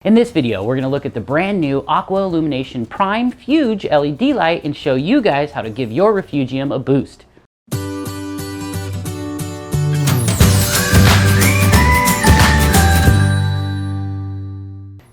In this video, we're going to look at the brand new Aqua Illumination Prime Fuge LED light and show you guys how to give your refugium a boost.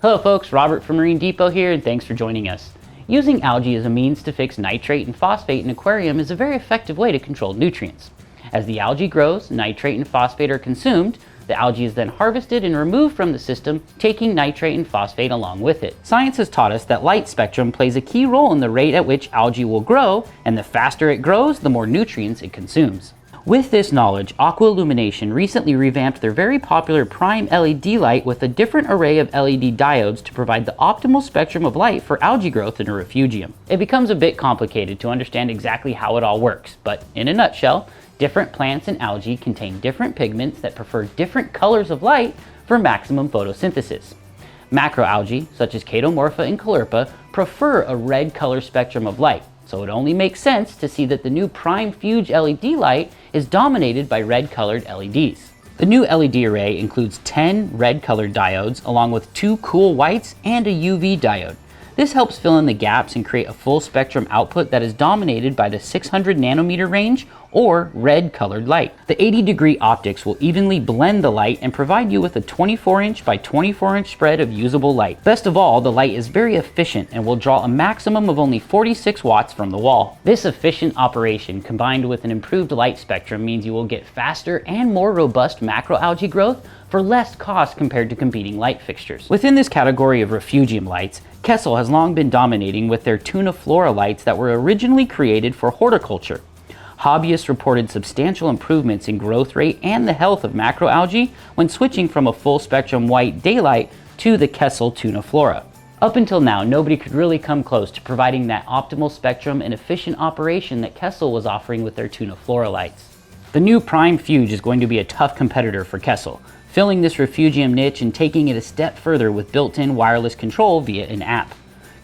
Hello folks, Robert from Marine Depot here, and thanks for joining us. Using algae as a means to fix nitrate and phosphate in an aquarium is a very effective way to control nutrients. As the algae grows, nitrate and phosphate are consumed. The algae is then harvested and removed from the system, taking nitrate and phosphate along with it. Science has taught us that light spectrum plays a key role in the rate at which algae will grow, and the faster it grows, the more nutrients it consumes. With this knowledge, Aqua Illumination recently revamped their very popular Prime LED light with a different array of LED diodes to provide the optimal spectrum of light for algae growth in a refugium. It becomes a bit complicated to understand exactly how it all works, but in a nutshell, different plants and algae contain different pigments that prefer different colors of light for maximum photosynthesis. Macroalgae, such as Chaetomorpha and Caulerpa, prefer a red color spectrum of light, so it only makes sense to see that the new Prime Fuge LED light is dominated by red colored LEDs. The new LED array includes 10 red colored diodes along with 2 cool whites and a UV diode. This helps fill in the gaps and create a full spectrum output that is dominated by the 600 nanometer range or red colored light. The 80-degree optics will evenly blend the light and provide you with a 24-inch by 24-inch spread of usable light. Best of all, the light is very efficient and will draw a maximum of only 46 watts from the wall. This efficient operation combined with an improved light spectrum means you will get faster and more robust macroalgae growth for less cost compared to competing light fixtures. Within this category of refugium lights, Kessil has long been dominating with their Tuna Flora lights that were originally created for horticulture. Hobbyists reported substantial improvements in growth rate and the health of macroalgae when switching from a full spectrum white daylight to the Kessil Tuna Flora. Up until now, nobody could really come close to providing that optimal spectrum and efficient operation that Kessil was offering with their Tuna Flora lights. The new Prime Fuge is going to be a tough competitor for Kessil, filling this refugium niche and taking it a step further with built-in wireless control via an app.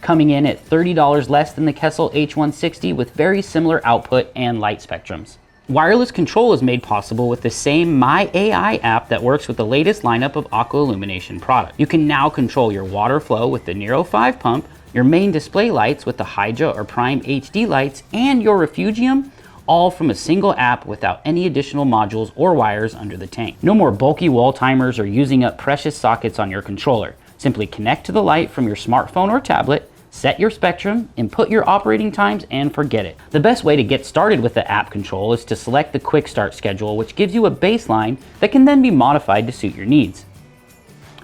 Coming in at $30 less than the Kessil H160 with very similar output and light spectrums. Wireless control is made possible with the same My AI app that works with the latest lineup of Aqua Illumination products. You can now control your water flow with the Nero 5 pump, your main display lights with the Hydra or Prime HD lights, and your refugium, all from a single app without any additional modules or wires under the tank. No more bulky wall timers or using up precious sockets on your controller. Simply connect to the light from your smartphone or tablet, set your spectrum, input your operating times, and forget it. The best way to get started with the app control is to select the Quick Start schedule, which gives you a baseline that can then be modified to suit your needs.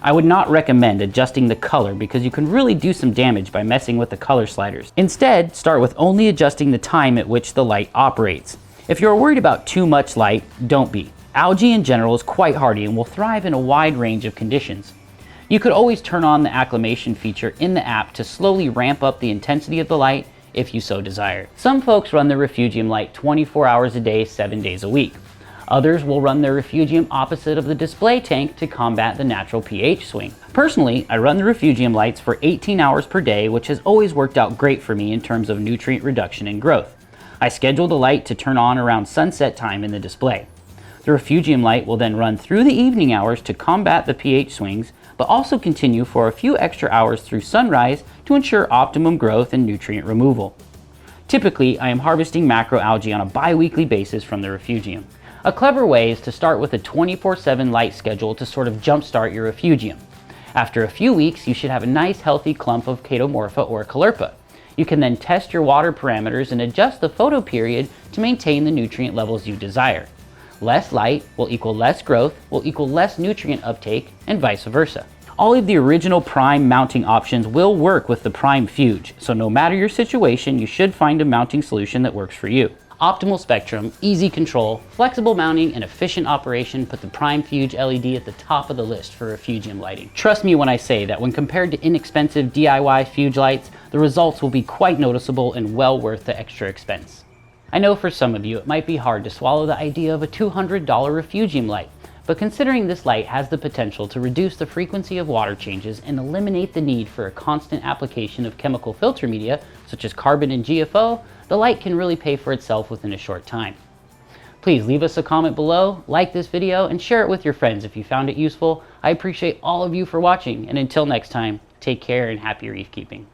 I would not recommend adjusting the color because you can really do some damage by messing with the color sliders. Instead, start with only adjusting the time at which the light operates. If you're worried about too much light, don't be. Algae in general is quite hardy and will thrive in a wide range of conditions. You could always turn on the acclimation feature in the app to slowly ramp up the intensity of the light if you so desire. Some folks run the refugium light 24 hours a day, 7 days a week. Others will run their refugium opposite of the display tank to combat the natural pH swing. Personally, I run the refugium lights for 18 hours per day, which has always worked out great for me in terms of nutrient reduction and growth. I schedule the light to turn on around sunset time in the display. The refugium light will then run through the evening hours to combat the pH swings, but also continue for a few extra hours through sunrise to ensure optimum growth and nutrient removal. Typically, I am harvesting macroalgae on a bi-weekly basis from the refugium. A clever way is to start with a 24/7 light schedule to sort of jumpstart your refugium. After a few weeks, you should have a nice healthy clump of Chaetomorpha or Caulerpa. You can then test your water parameters and adjust the photo period to maintain the nutrient levels you desire. Less light will equal less growth, will equal less nutrient uptake, and vice versa. All of the original Prime mounting options will work with the Prime Fuge, so no matter your situation, you should find a mounting solution that works for you. Optimal spectrum, easy control, flexible mounting, and efficient operation put the Prime Fuge LED at the top of the list for refugium lighting. Trust me when I say that when compared to inexpensive DIY Fuge lights, the results will be quite noticeable and well worth the extra expense. I know for some of you it might be hard to swallow the idea of a $200 refugium light, but considering this light has the potential to reduce the frequency of water changes and eliminate the need for a constant application of chemical filter media such as carbon and GFO, the light can really pay for itself within a short time. Please leave us a comment below, like this video, and share it with your friends if you found it useful. I appreciate all of you for watching, and until next time, take care and happy reef keeping.